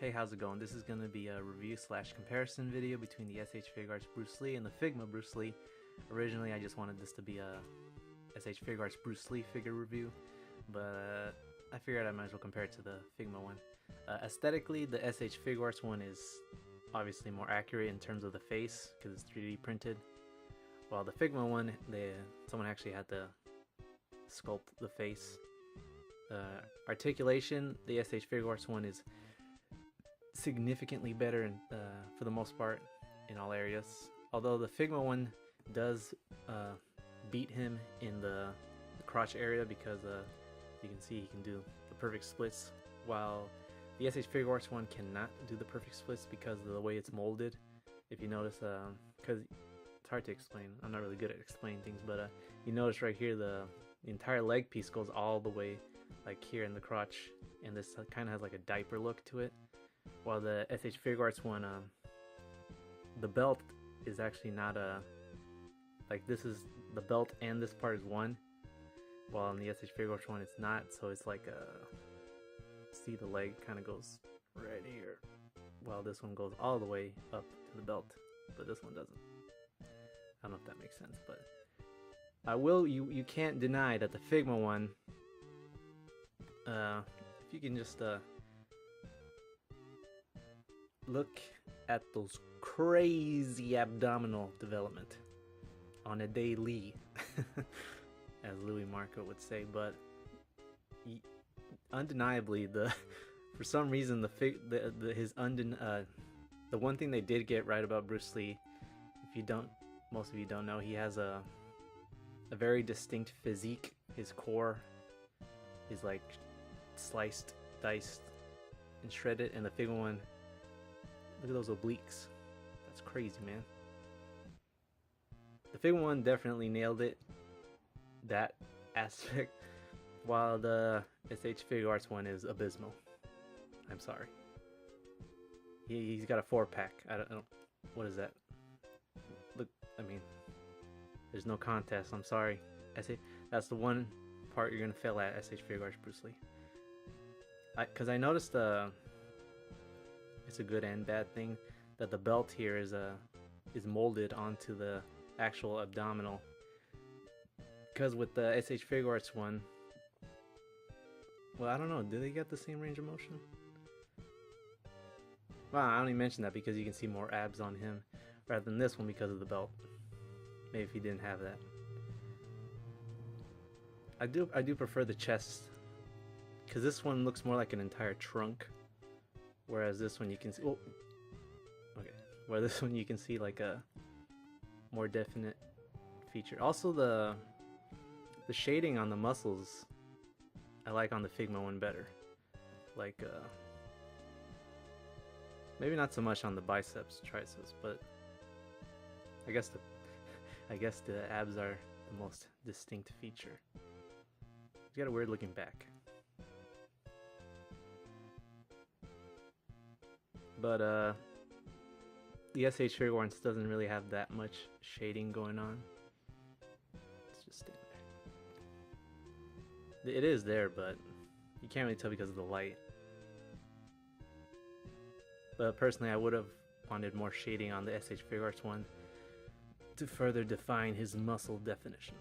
Hey, how's it going? This is going to be a review slash comparison video between the SH FiguArts Bruce Lee and the Figma Bruce Lee. Originally I just wanted this to be a SH FiguArts Bruce Lee figure review, but I figured I might as well compare it to the Figma one. Aesthetically, the SH FiguArts one is obviously more accurate in terms of the face because it's 3D printed, while the Figma one, someone actually had to sculpt the face. Articulation, the SH FiguArts one is significantly better for the most part in all areas, although the Figma one does beat him in the crotch area because you can see he can do the perfect splits, while the SH FiguArts one cannot do the perfect splits because of the way it's molded. If you notice, because it's hard to explain, I'm not really good at explaining things, but you notice right here the entire leg piece goes all the way like here in the crotch, and this kind of has like a diaper look to it, while the SH FiguArts one, the belt is actually not like this is the belt and this part is one, while in the SH FiguArts one it's not, so it's like see the leg kind of goes right here, while this one goes all the way up to the belt, but this one doesn't. I don't know if that makes sense, but you can't deny that the Figma one, if you can just look at those crazy abdominal development on a daily, as Louis Marco would say, but undeniably for some reason the one thing they did get right about Bruce Lee, most of you don't know, he has a very distinct physique. His core is like sliced, diced, and shredded, and the Figma one, look at those obliques. That's crazy, man. The Figma one definitely nailed it, that aspect, while the SH FiguArts one is abysmal. I'm sorry. He's got a 4-pack. I don't. What is that? Look, I mean, there's no contest. I'm sorry. That's the one part you're gonna fail at, SH FiguArts Bruce Lee. Because I noticed it's a good and bad thing that the belt here is molded onto the actual abdominal. Because with the SH FiguArts one, well, I don't know, do they get the same range of motion? Well, I only mention that because you can see more abs on him rather than this one because of the belt. Maybe if he didn't have that. I do prefer the chest, because this one looks more like an entire trunk, whereas this one you can see, oh, okay, where this one you can see like a more definite feature. Also the shading on the muscles I like on the Figma one better. Like maybe not so much on the biceps, triceps, but I guess the abs are the most distinct feature. He's got a weird looking back. But the SH FiguArts doesn't really have that much shading going on. It's just standing there. It is there, but you can't really tell because of the light. But personally, I would have wanted more shading on the SH FiguArts one to further define his muscle definition.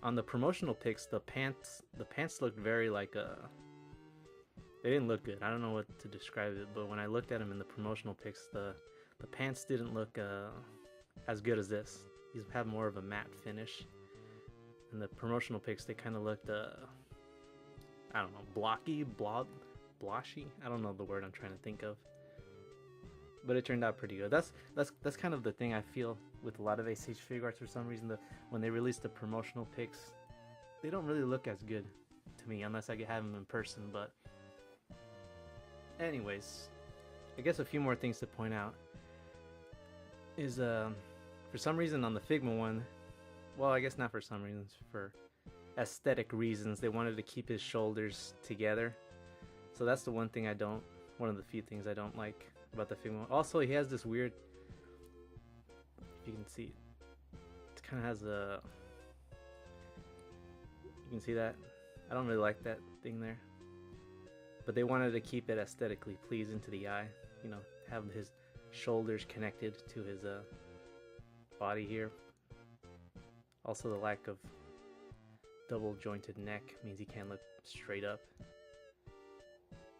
On the promotional pics, the pants looked very like they didn't look good. I don't know what to describe it, but when I looked at him in the promotional pics, the pants didn't look as good as this. These have more of a matte finish. In the promotional pics, they kind of looked I don't know, blotchy. I don't know the word I'm trying to think of. But it turned out pretty good. That's kind of the thing I feel with a lot of SH FiguArts for some reason. When they release the promotional pics, they don't really look as good to me unless I have them in person. But anyways, I guess a few more things to point out is for some reason on the Figma one, well, I guess not for some reasons, for aesthetic reasons, they wanted to keep his shoulders together. So that's the one thing one of the few things I don't like about the Figma. Also, he has this weird, if you can see, it kind of has you can see that. I don't really like that thing there. but they wanted to keep it aesthetically pleasing to the eye. You know, have his shoulders connected to his body here. Also, the lack of double jointed neck means he can't look straight up.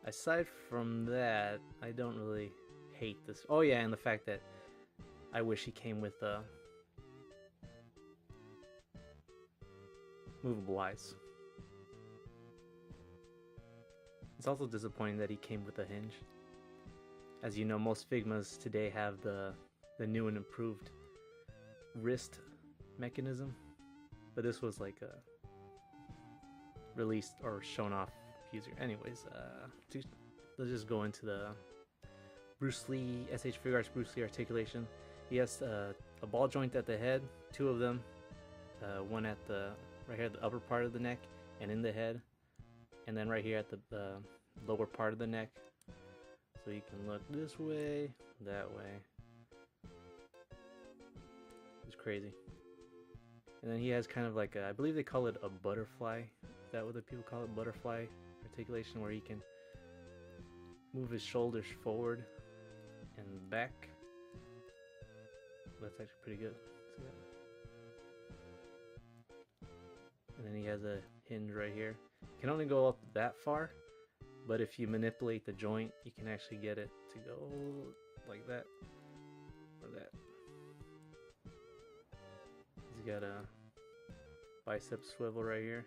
Aside from that, I don't really hate this. Oh yeah, and the fact that I wish he came with movable eyes. It's also disappointing that he came with a hinge. As you know, most Figmas today have the new and improved wrist mechanism, but this was like a released or shown off user. Anyways, let's just go into the Bruce Lee SH FiguArts Bruce Lee articulation. He has a ball joint at the head, two of them, one at the right here at the upper part of the neck and in the head, and then right here at the lower part of the neck. So you can look this way, that way. It's crazy. And then he has kind of like I believe they call it a butterfly. Is that what the people call it? Butterfly articulation, where he can move his shoulders forward and back. That's actually pretty good. See that? And then he has a hinge right here. Can only go up that far, but if you manipulate the joint, you can actually get it to go like that or that. He's got a bicep swivel right here,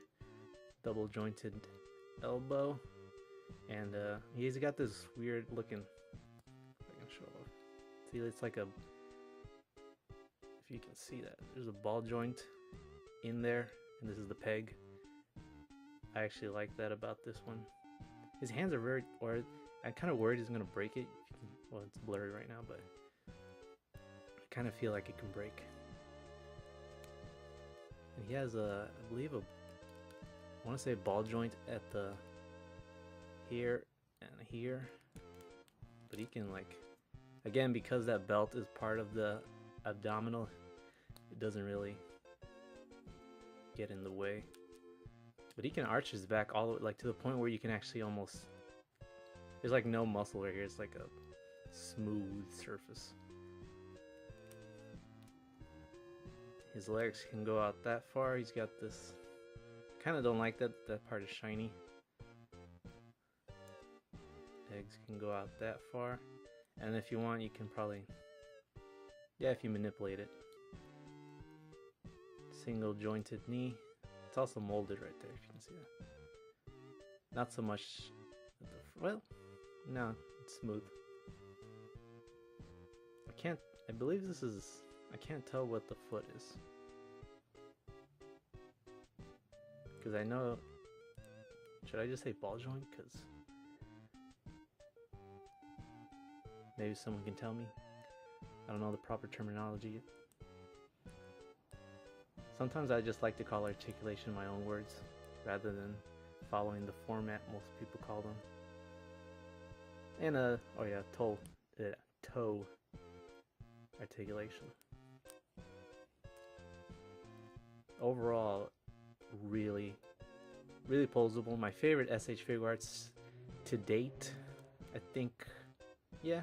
double jointed elbow, and he's got this weird looking, if I can show off. See, it's like a, if you can see that, there's a ball joint in there, and this is the peg. I actually like that about this one. His hands are very, or I'm kind of worried he's gonna break it. Well, it's blurry right now, but I kind of feel like it can break. And he has a, I believe I want to say a ball joint at the here and here, but he can like, again, because that belt is part of the abdominal, it doesn't really get in the way. But he can arch his back all the way, like to the point where you can actually almost, there's like no muscle right here, it's like a smooth surface. His legs can go out that far. He's got this, kind of don't like that part is shiny. Legs can go out that far, and if you want, you can probably, yeah, if you manipulate it. Single jointed knee. It's also molded right there, if you can see that. Not so much at the, well, no, it's smooth. I believe this is, I can't tell what the foot is, because I know, should I just say ball joint? Because maybe someone can tell me. I don't know the proper terminology yet. Sometimes I just like to call articulation my own words rather than following the format most people call them. And oh yeah, toe articulation. Overall, really posable. My favorite SH FiguArts to date, I think. Yeah.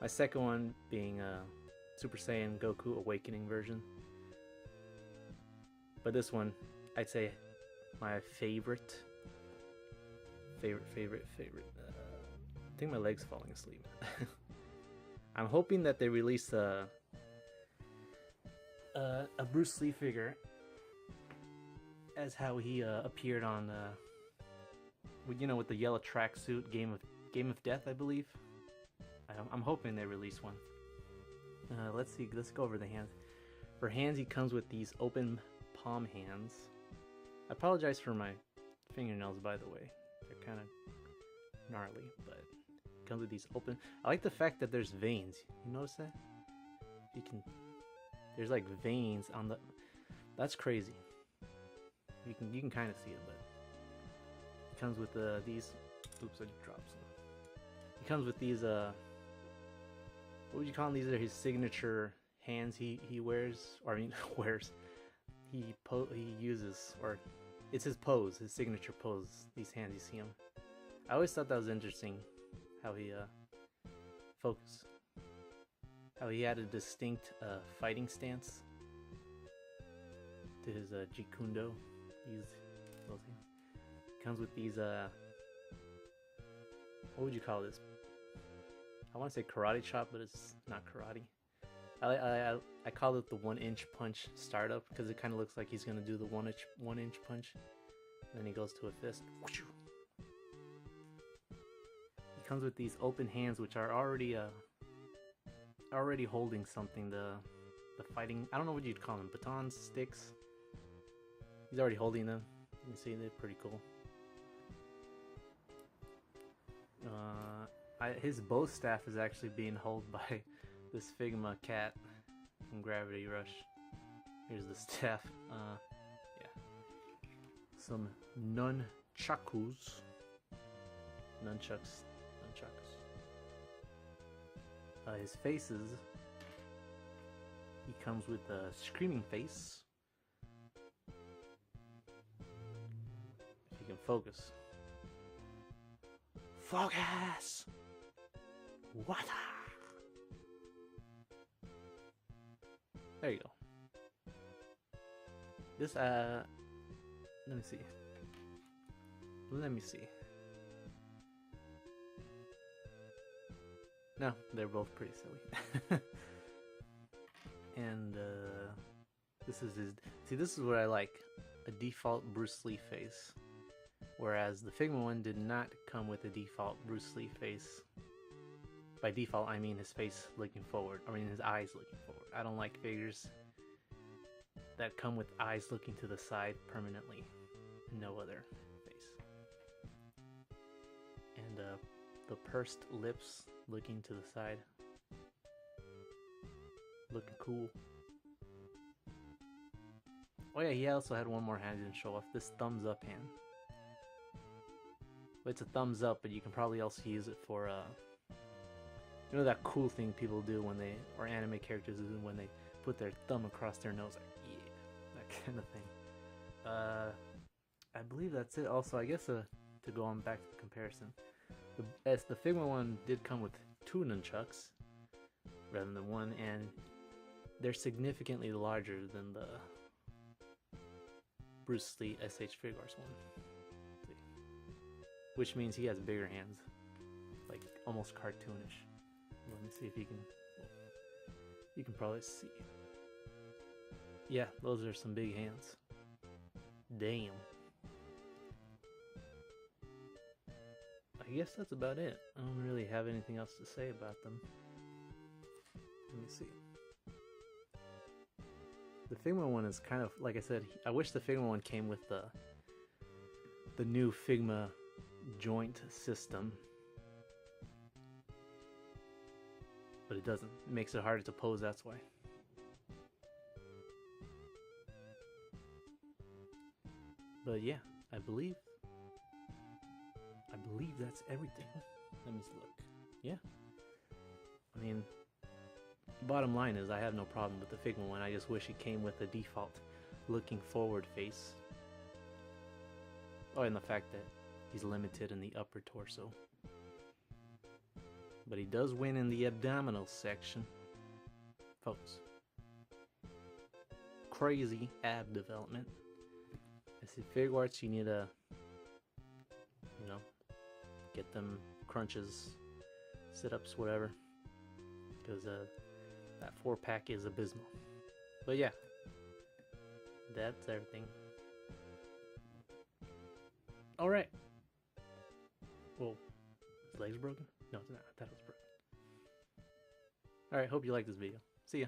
My second one being Super Saiyan Goku Awakening version. But this one, I'd say my favorite. I think my leg's falling asleep. I'm hoping that they release a Bruce Lee figure as how he appeared on, you know, with the yellow tracksuit, Game of Death, I believe. I'm hoping they release one. Let's see. Let's go over the hands. For hands, he comes with these open palm hands. I apologize for my fingernails, by the way. They're kind of gnarly, but it comes with these open. I like the fact that there's veins. You notice that? You can. There's like veins on the. That's crazy. You can kind of see it, but it comes with these. Oops, I dropped some. He comes with these. What would you call them? These are his signature hands. He wears, or I mean wears. He uses, or it's his pose, his signature pose. These hands, you see him. I always thought that was interesting, how he focused, how he had a distinct fighting stance to his Jikundo. Comes with these what would you call this? I want to say karate chop, but it's not karate. I call it the 1-inch punch startup because it kind of looks like he's gonna do the 1-inch punch. And then he goes to a fist. He comes with these open hands, which are already holding something. The fighting, I don't know what you'd call them, batons, sticks. He's already holding them. You can see they're pretty cool. His bow staff is actually being held by this Figma cat from Gravity Rush. Here's the staff. Yeah. Some nunchucks. Nunchucks. His faces. He comes with a screaming face. If you can focus. Focus! What? There you go. This, let me see. No, they're both pretty silly. And, this is his, see, this is what I like. A default Bruce Lee face. Whereas the Figma one did not come with a default Bruce Lee face. By default, I mean his face looking forward. I mean his eyes looking forward. I don't like figures that come with eyes looking to the side permanently. No other face. And the pursed lips looking to the side. Looking cool. Oh yeah, he also had one more hand he didn't show off. This thumbs up hand. It's a thumbs up, but you can probably also use it for, you know that cool thing people do when they, or anime characters do when they put their thumb across their nose, like, yeah, that kind of thing. I believe that's it. Also, I guess to go on back to the comparison, the Figma one did come with 2 nunchucks rather than 1, and they're significantly larger than the Bruce Lee SH FiguArts one. Which means he has bigger hands, like almost cartoonish. Let me see if you can probably see. Yeah, those are some big hands. Damn. I guess that's about it. I don't really have anything else to say about them. Let me see. The Figma one is kind of, like I said, I wish the Figma one came with the new Figma joint system, but it doesn't. It makes it harder to pose, that's why. But yeah, I believe that's everything. Let me look. Yeah, I mean, bottom line is I have no problem with the Figma one. I just wish it came with a default looking forward face. Oh, and the fact that he's limited in the upper torso. But he does win in the abdominal section. Folks. Crazy ab development. I see FiguArts, you need to, you know, get them crunches, sit-ups, whatever. Because that 4-pack is abysmal. But yeah. That's everything. Alright. Whoa, his leg's broken? No, it's not. I thought it was broken. Alright, hope you liked this video. See ya.